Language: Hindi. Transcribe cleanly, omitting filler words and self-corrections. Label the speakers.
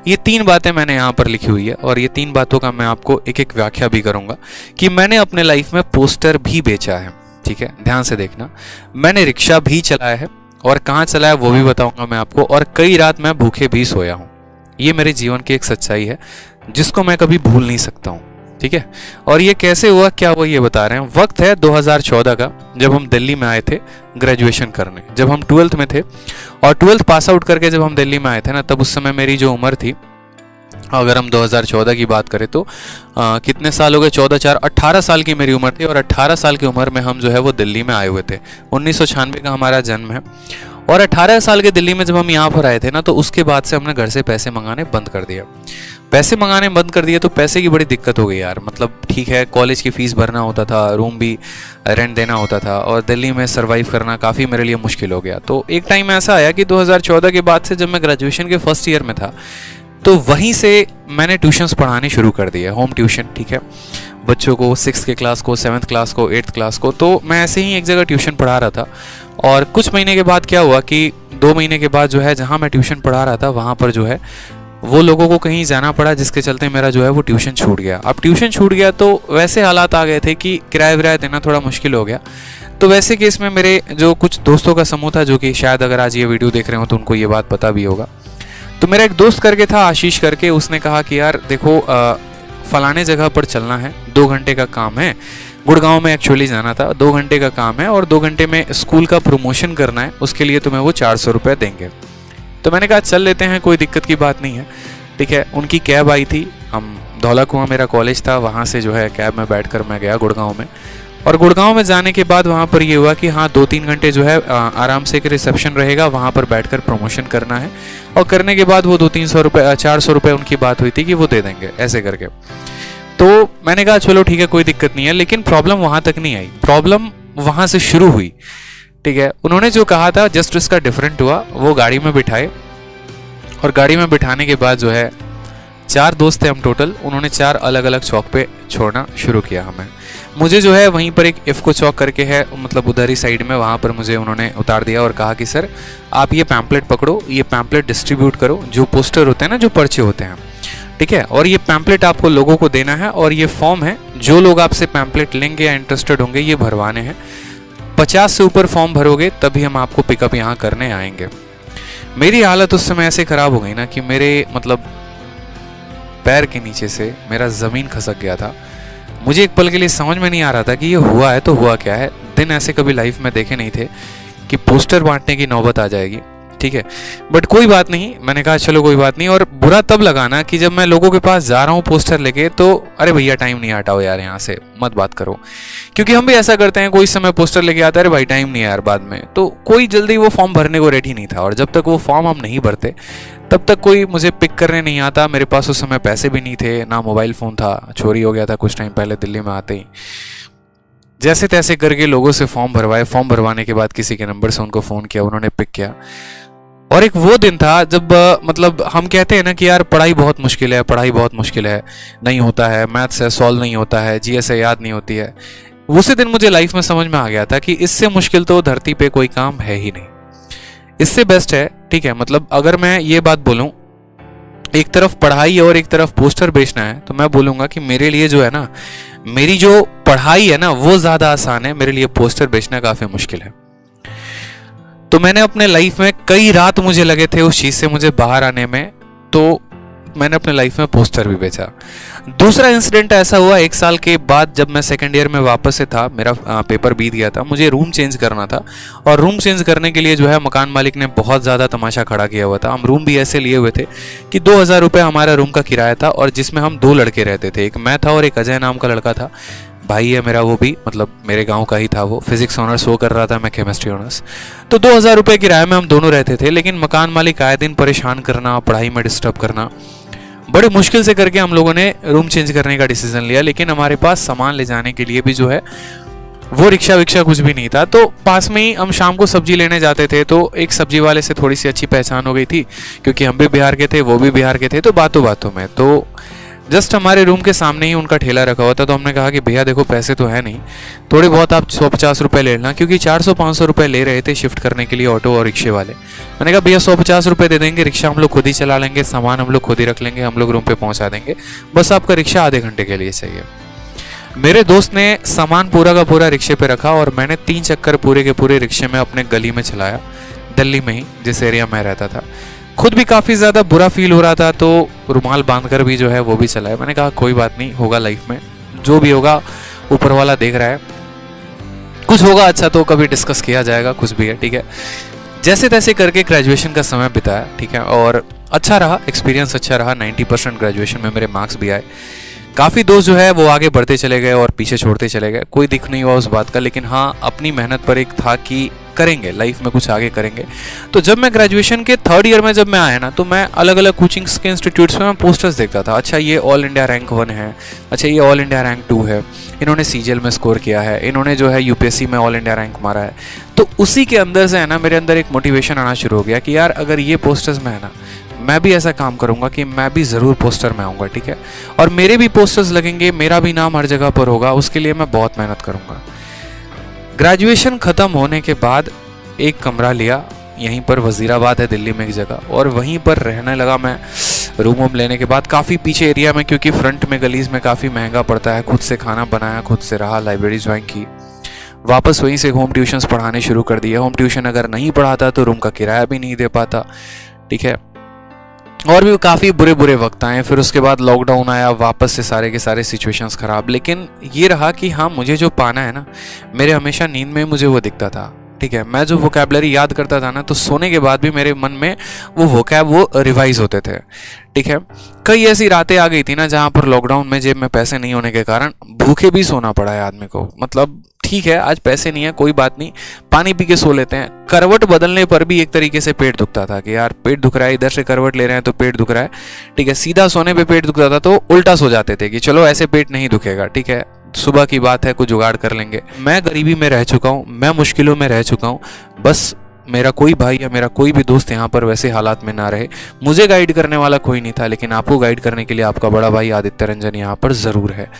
Speaker 1: ये 3 बातें मैंने यहाँ पर लिखी हुई है और ये 3 बातों का मैं आपको एक एक व्याख्या भी करूँगा कि मैंने अपने लाइफ में पोस्टर भी बेचा है। ठीक है, ध्यान से देखना। मैंने रिक्शा भी चलाया है और कहाँ चलाया वो भी बताऊँगा मैं आपको, और कई रात मैं भूखे भी सोया हूँ। ये मेरे जीवन की एक सच्चाई है जिसको मैं कभी भूल नहीं सकता हूँ। ठीक है, और ये कैसे हुआ क्या हुआ ये बता रहे हैं। वक्त है 2014 का, जब हम दिल्ली में आए थे ग्रेजुएशन करने, जब हम 12th में थे और 12th पास आउट करके जब हम दिल्ली में आए थे ना, तब उस समय मेरी जो उम्र थी, अगर हम 2014 की बात करें तो कितने साल हो गए, 14 4 18 साल की मेरी उम्र थी। और 18 साल की उम्र में हम जो है वो दिल्ली में आए हुए थे। 1996 का हमारा जन्म है और 18 साल के दिल्ली में जब हम यहाँ पर आए थे ना, तो उसके बाद से हमने घर से पैसे मंगाने बंद कर दिया। पैसे मंगाने बंद कर दिए तो पैसे की बड़ी दिक्कत हो गई यार। मतलब ठीक है, कॉलेज की फ़ीस भरना होता था, रूम भी रेंट देना होता था और दिल्ली में सर्वाइव करना काफ़ी मेरे लिए मुश्किल हो गया। तो एक टाइम ऐसा आया कि 2014 के बाद से जब मैं ग्रेजुएशन के फर्स्ट ईयर में था, तो वहीं से मैंने ट्यूशन्स पढ़ाने शुरू कर दिए, होम ट्यूशन। ठीक है, बच्चों को 6th के क्लास को, 7th क्लास को, 8th क्लास को। तो मैं ऐसे ही एक जगह ट्यूशन पढ़ा रहा था और कुछ महीने के बाद क्या हुआ कि 2 महीने के बाद जो है जहाँ मैं ट्यूशन पढ़ा रहा था वहाँ पर जो है वो लोगों को कहीं जाना पड़ा, जिसके चलते मेरा जो है वो ट्यूशन छूट गया। अब ट्यूशन छूट गया तो वैसे हालात आ गए थे कि किराया विराया देना थोड़ा मुश्किल हो गया। तो वैसे केस में मेरे जो कुछ दोस्तों का समूह था, जो कि शायद अगर आज ये वीडियो देख रहे हो तो उनको ये बात पता भी होगा। तो मेरा एक दोस्त करके था, आशीष करके, उसने कहा कि यार देखो फलाने जगह पर चलना है, 2 घंटे का काम है, गुड़गांव में एक्चुअली जाना था, 2 घंटे का काम है और 2 घंटे में स्कूल का प्रमोशन करना है, उसके लिए तुम्हें वो 400 रुपये देंगे। तो मैंने कहा चल लेते हैं, कोई दिक्कत की बात नहीं है। ठीक है, उनकी कैब आई थी, हम धौला कुआं मेरा कॉलेज था, वहाँ से जो है कैब में बैठकर मैं गया गुड़गांव में। और गुड़गांव में जाने के बाद वहाँ पर ये हुआ कि हाँ 2-3 घंटे जो है आराम से एक रिसेप्शन रहेगा, वहाँ पर बैठकर प्रमोशन करना है और करने के बाद वो 200-300 रुपये 400 रुपये उनकी बात हुई थी कि वो दे देंगे ऐसे करके। तो मैंने कहा चलो ठीक है, कोई दिक्कत नहीं है। लेकिन प्रॉब्लम वहाँ तक नहीं आई, प्रॉब्लम वहाँ से शुरू हुई। ठीक है, उन्होंने जो कहा था जस्ट उसका डिफरेंट हुआ। वो गाड़ी में बिठाए और गाड़ी में बिठाने के बाद जो है 4 दोस्त थे हम टोटल, उन्होंने 4 अलग अलग चौक पे छोड़ना शुरू किया हमें। मुझे जो है वहीं पर एक इफ़को चौक करके है, मतलब उधर ही साइड में, वहाँ पर मुझे उन्होंने उतार दिया और कहा कि सर आप ये पैम्पलेट पकड़ो, ये पैम्पलेट डिस्ट्रीब्यूट करो, जो पोस्टर होते हैं ना, जो पर्चे होते हैं। ठीक है, और ये पैम्पलेट आपको लोगों को देना है और ये फॉर्म है, जो लोग आपसे पैम्पलेट लेंगे या इंटरेस्टेड होंगे ये भरवाने हैं। 50 से ऊपर फॉर्म भरोगे तभी हम आपको पिकअप यहाँ करने आएंगे। मेरी हालत उस समय ऐसे ख़राब हो गई ना कि मेरे मतलब पैर के नीचे से मेरा ज़मीन खसक गया था। मुझे एक पल के लिए समझ में नहीं आ रहा था कि ये हुआ है तो हुआ क्या है। दिन ऐसे कभी लाइफ में देखे नहीं थे कि पोस्टर बांटने की नौबत आ जाएगी। ठीक है, बट कोई बात नहीं, मैंने कहा चलो कोई बात नहीं। और बुरा तब लगा ना कि जब मैं लोगों के पास जा रहा हूँ पोस्टर लेके, तो अरे भैया टाइम नहीं, हटाओ यार यहाँ से मत बात करो। क्योंकि हम भी ऐसा करते हैं, कोई समय पोस्टर लेके आता है, अरे भाई टाइम नहीं है यार बाद में। तो कोई जल्दी वो फॉर्म भरने को रेडी नहीं था और जब तक वो फॉर्म हम नहीं भरते तब तक कोई मुझे पिक करने नहीं आता। मेरे पास उस समय पैसे भी नहीं थे, ना मोबाइल फ़ोन था, चोरी हो गया था कुछ टाइम पहले दिल्ली में आते ही। जैसे तैसे करके लोगों से फॉर्म भरवाए, फॉर्म भरवाने के बाद किसी के नंबर से उनको फ़ोन किया, उन्होंने पिक किया। और एक वो दिन था जब मतलब हम कहते हैं ना कि यार पढ़ाई बहुत मुश्किल है, पढ़ाई बहुत मुश्किल है, नहीं होता है, मैथ्स है सॉल्व नहीं होता है, जीएस है याद नहीं होती है। उसी दिन मुझे लाइफ में समझ में आ गया था कि इससे मुश्किल तो धरती पे कोई काम है ही नहीं, इससे बेस्ट है। ठीक है, मतलब अगर मैं ये बात बोलूं, एक तरफ पढ़ाई और एक तरफ पोस्टर बेचना है, तो मैं बोलूंगा कि मेरे लिए जो है ना, मेरी जो पढ़ाई है ना वो ज़्यादा आसान है, मेरे लिए पोस्टर बेचना काफ़ी मुश्किल है। तो मैंने अपने लाइफ में कई रात मुझे लगे थे उस चीज़ से मुझे बाहर आने में, तो मैंने अपने लाइफ में पोस्टर भी बेचा। दूसरा इंसिडेंट ऐसा हुआ 1 साल के बाद, जब मैं सेकंड ईयर में वापस से था, मेरा पेपर बीत गया था, मुझे रूम चेंज करना था और रूम चेंज करने के लिए जो है मकान मालिक ने बहुत ज़्यादा तमाशा खड़ा किया हुआ था। हम रूम भी ऐसे लिए हुए थे कि 2000 रुपये हमारा रूम का किराया था और जिसमें हम 2 लड़के रहते थे, एक मैं था और एक अजय नाम का लड़का था, भाई है मेरा, वो भी मतलब मेरे गांव का ही था। वो फिजिक्स ऑनर्स वो कर रहा था, मैं केमिस्ट्री ऑनर्स। तो 2000 रुपये किराए में हम दोनों रहते थे, लेकिन मकान मालिक आए दिन परेशान करना, पढ़ाई में डिस्टर्ब करना, बड़े मुश्किल से करके हम लोगों ने रूम चेंज करने का डिसीजन लिया। लेकिन हमारे पास सामान ले जाने के लिए भी जो है वो रिक्शा विक्शा कुछ भी नहीं था। तो पास में ही हम शाम को सब्जी लेने जाते थे, तो एक सब्जी वाले से थोड़ी सी अच्छी पहचान हो गई थी, क्योंकि हम भी बिहार के थे, वो भी बिहार के थे। तो बातों बातों में तो जस्ट हमारे रूम के सामने ही उनका ठेला रखा हुआ था, तो हमने कहा कि भैया देखो पैसे तो है नहीं, थोड़े बहुत आप 150 रुपये ले लेना, क्योंकि 400-500 रुपये ले रहे थे शिफ्ट करने के लिए ऑटो और रिक्शे वाले। मैंने कहा भैया 150 रुपये दे देंगे, रिक्शा हम लोग खुद ही चला लेंगे, सामान हम लोग खुद ही रख लेंगे, हम लोग रूम पे पहुंचा देंगे, बस आपका रिक्शा आधे घंटे के लिए चाहिए। मेरे दोस्त ने सामान पूरा का पूरा रिक्शे पे रखा और मैंने 3 चक्कर पूरे के पूरे रिक्शे में अपने गली में चलाया, दिल्ली में ही जिस एरिया में रहता था। खुद भी काफ़ी ज़्यादा बुरा फील हो रहा था, तो रुमाल बांधकर भी जो है वो भी चलाया। मैंने कहा कोई बात नहीं, होगा लाइफ में, जो भी होगा ऊपर वाला देख रहा है, कुछ होगा अच्छा तो कभी डिस्कस किया जाएगा, कुछ भी है, ठीक है। जैसे तैसे करके ग्रेजुएशन का समय बिताया, ठीक है, और अच्छा रहा, एक्सपीरियंस अच्छा रहा। 90% ग्रेजुएशन में मेरे मार्क्स भी आए। काफ़ी दोस्त जो है वो आगे बढ़ते चले गए और पीछे छोड़ते चले गए, कोई दिख नहीं हुआ उस बात का, लेकिन हाँ अपनी मेहनत पर एक था कि करेंगे लाइफ में, कुछ आगे करेंगे। तो जब मैं ग्रेजुएशन के 3rd ईयर में जब मैं आया ना, तो मैं अलग अलग कोचिंग्स के इंस्टीट्यूट्स में मैं पोस्टर्स देखता था। अच्छा ये ऑल इंडिया रैंक 1 है, अच्छा ये ऑल इंडिया रैंक 2 है, इन्होंने सीजीएल में स्कोर किया है, इन्होंने जो है यूपीएससी में ऑल इंडिया रैंक मारा है। तो उसी के अंदर से है ना मेरे अंदर एक मोटिवेशन आना शुरू हो गया कि यार अगर ये पोस्टर्स में है ना, मैं भी ऐसा काम करूंगा कि मैं भी ज़रूर पोस्टर में आऊँगा, ठीक है, और मेरे भी पोस्टर्स लगेंगे, मेरा भी नाम हर जगह पर होगा, उसके लिए मैं बहुत मेहनत करूँगा। ग्रेजुएशन ख़त्म होने के बाद एक कमरा लिया, यहीं पर वज़ीराबाद है दिल्ली में एक जगह, और वहीं पर रहने लगा मैं। रूम वूम लेने के बाद काफ़ी पीछे एरिया में, क्योंकि फ्रंट में गलीज में काफ़ी महंगा पड़ता है। खुद से खाना बनाया, खुद से रहा, लाइब्रेरी ज्वाइन की, वापस वहीं से होम ट्यूशन्स पढ़ाने शुरू कर दिए। होम ट्यूशन अगर नहीं पढ़ाता तो रूम का किराया भी नहीं दे पाता, ठीक है, और भी काफ़ी बुरे बुरे वक्त आए। फिर उसके बाद लॉकडाउन आया, वापस से सारे के सारे सिचुएशंस ख़राब। लेकिन ये रहा कि हाँ मुझे जो पाना है ना, मेरे हमेशा नींद में मुझे वो दिखता था, ठीक है। मैं जो वोकैबलरी याद करता था ना, तो सोने के बाद भी मेरे मन में वो वोकैब वो रिवाइज होते थे, ठीक है। कई ऐसी रातें आ गई थी ना जहाँ पर लॉकडाउन में जेब में पैसे नहीं होने के कारण भूखे भी सोना पड़ा है आदमी को। मतलब ठीक है आज पैसे नहीं है, कोई बात नहीं, पानी पी के सो लेते हैं। करवट बदलने पर भी एक तरीके से पेट दुखता था कि यार पेट दुख रहा है, इधर से करवट ले रहे हैं तो पेट दुख रहा है, ठीक है। सीधा सोने पे पेट दुखता था तो उल्टा सो जाते थे कि चलो ऐसे पेट नहीं दुखेगा, ठीक है, सुबह की बात है, कुछ जुगाड़ कर लेंगे। मैं गरीबी में रह चुका हूँ, मैं मुश्किलों में रह चुका हूँ, बस मेरा कोई भाई या मेरा कोई भी दोस्त यहाँ पर वैसे हालात में ना रहे। मुझे गाइड करने वाला कोई नहीं था, लेकिन आपको गाइड करने के लिए आपका बड़ा भाई आदित्य रंजन यहाँ पर ज़रूर है।